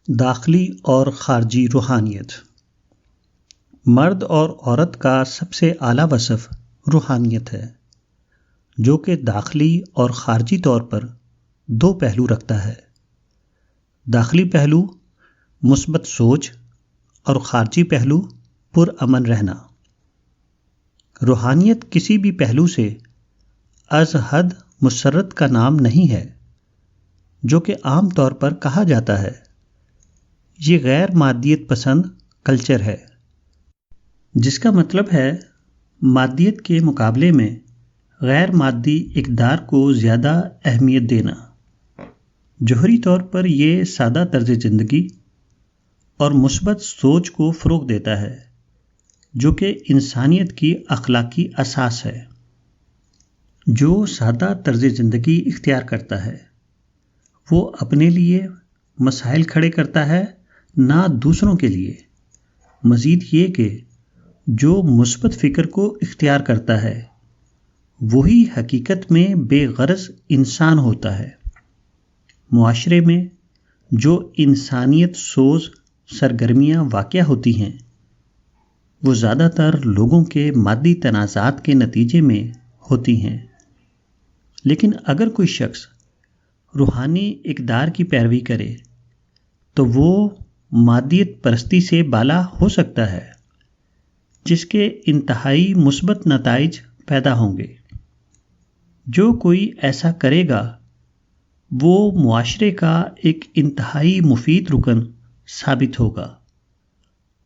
داخلی اور خارجی روحانیت۔ مرد اور عورت کا سب سے اعلیٰ وصف روحانیت ہے، جو کہ داخلی اور خارجی طور پر دو پہلو رکھتا ہے۔ داخلی پہلو مثبت سوچ اور خارجی پہلو پرامن رہنا۔ روحانیت کسی بھی پہلو سے از حد مسرت کا نام نہیں ہے، جو کہ عام طور پر کہا جاتا ہے۔ یہ غیر مادیت پسند کلچر ہے، جس کا مطلب ہے مادیت کے مقابلے میں غیر مادی اقدار کو زیادہ اہمیت دینا۔ جوہری طور پر یہ سادہ طرز زندگی اور مثبت سوچ کو فروغ دیتا ہے، جو کہ انسانیت کی اخلاقی اساس ہے۔ جو سادہ طرز زندگی اختیار کرتا ہے، وہ اپنے لیے مسائل کھڑے کرتا ہے، نہ دوسروں کے لیے۔ مزید یہ کہ جو مثبت فکر کو اختیار کرتا ہے، وہی حقیقت میں بے غرض انسان ہوتا ہے۔ معاشرے میں جو انسانیت سوز سرگرمیاں واقع ہوتی ہیں، وہ زیادہ تر لوگوں کے مادی تنازعات کے نتیجے میں ہوتی ہیں۔ لیکن اگر کوئی شخص روحانی اقدار کی پیروی کرے تو وہ مادیت پرستی سے بالا ہو سکتا ہے، جس کے انتہائی مثبت نتائج پیدا ہوں گے۔ جو کوئی ایسا کرے گا، وہ معاشرے کا ایک انتہائی مفید رکن ثابت ہوگا،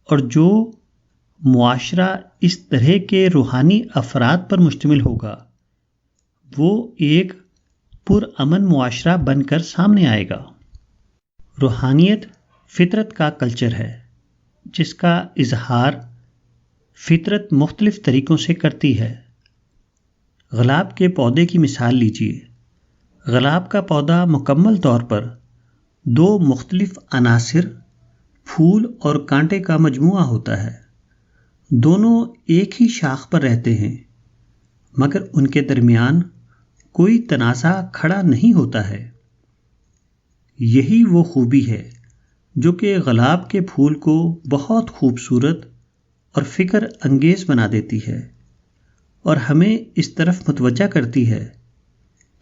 اور جو معاشرہ اس طرح کے روحانی افراد پر مشتمل ہوگا، وہ ایک پرامن معاشرہ بن کر سامنے آئے گا۔ روحانیت فطرت کا کلچر ہے، جس کا اظہار فطرت مختلف طریقوں سے کرتی ہے۔ گلاب کے پودے کی مثال لیجیے۔ گلاب کا پودا مکمل طور پر دو مختلف عناصر، پھول اور کانٹے کا مجموعہ ہوتا ہے۔ دونوں ایک ہی شاخ پر رہتے ہیں، مگر ان کے درمیان کوئی تنازع کھڑا نہیں ہوتا ہے۔ یہی وہ خوبی ہے جو کہ گلاب کے پھول کو بہت خوبصورت اور فکر انگیز بنا دیتی ہے، اور ہمیں اس طرف متوجہ کرتی ہے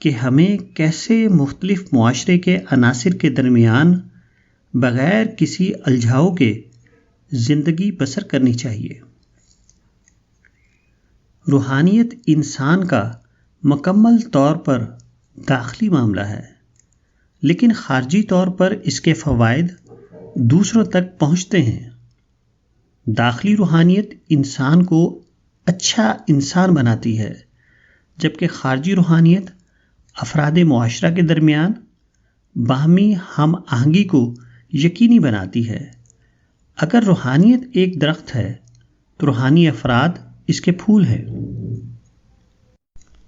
کہ ہمیں کیسے مختلف معاشرے کے عناصر کے درمیان بغیر کسی الجھاؤ کے زندگی بسر کرنی چاہیے۔ روحانیت انسان کا مکمل طور پر داخلی معاملہ ہے، لیکن خارجی طور پر اس کے فوائد دوسروں تک پہنچتے ہیں۔ داخلی روحانیت انسان کو اچھا انسان بناتی ہے، جبکہ خارجی روحانیت افراد معاشرہ کے درمیان باہمی ہم آہنگی کو یقینی بناتی ہے۔ اگر روحانیت ایک درخت ہے تو روحانی افراد اس کے پھول ہیں۔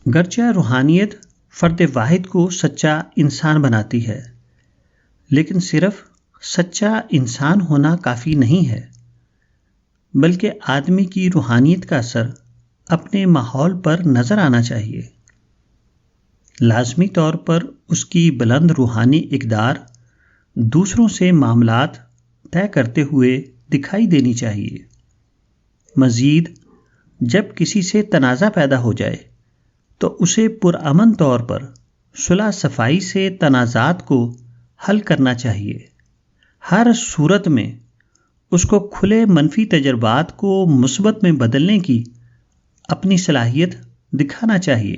گرچہ روحانیت فرد واحد کو سچا انسان بناتی ہے، لیکن صرف سچا انسان ہونا کافی نہیں ہے، بلکہ آدمی کی روحانیت کا اثر اپنے ماحول پر نظر آنا چاہیے۔ لازمی طور پر اس کی بلند روحانی اقدار دوسروں سے معاملات طے کرتے ہوئے دکھائی دینی چاہیے۔ مزید جب کسی سے تنازع پیدا ہو جائے تو اسے پرامن طور پر صلح صفائی سے تنازعات کو حل کرنا چاہیے۔ ہر صورت میں اس کو کھلے منفی تجربات کو مثبت میں بدلنے کی اپنی صلاحیت دکھانا چاہیے۔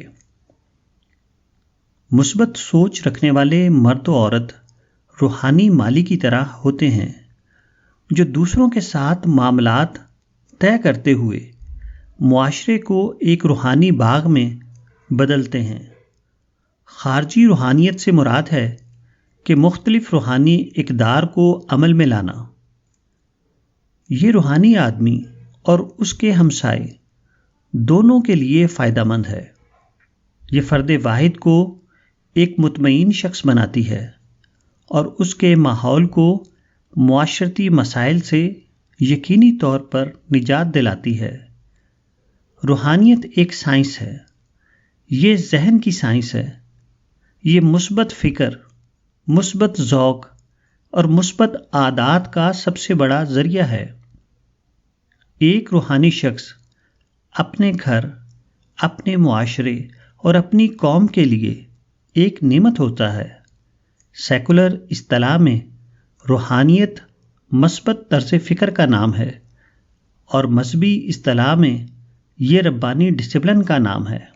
مثبت سوچ رکھنے والے مرد و عورت روحانی مالی کی طرح ہوتے ہیں، جو دوسروں کے ساتھ معاملات طے کرتے ہوئے معاشرے کو ایک روحانی باغ میں بدلتے ہیں۔ خارجی روحانیت سے مراد ہے کہ مختلف روحانی اقدار کو عمل میں لانا۔ یہ روحانی آدمی اور اس کے ہمسائے دونوں کے لیے فائدہ مند ہے۔ یہ فرد واحد کو ایک مطمئن شخص بناتی ہے اور اس کے ماحول کو معاشرتی مسائل سے یقینی طور پر نجات دلاتی ہے۔ روحانیت ایک سائنس ہے۔ یہ ذہن کی سائنس ہے۔ یہ مثبت فکر، مثبت ذوق اور مثبت عادات کا سب سے بڑا ذریعہ ہے۔ ایک روحانی شخص اپنے گھر، اپنے معاشرے اور اپنی قوم کے لیے ایک نعمت ہوتا ہے۔ سیکولر اصطلاح میں روحانیت مثبت طرز فکر کا نام ہے، اور مذہبی اصطلاح میں یہ ربانی ڈسپلن کا نام ہے۔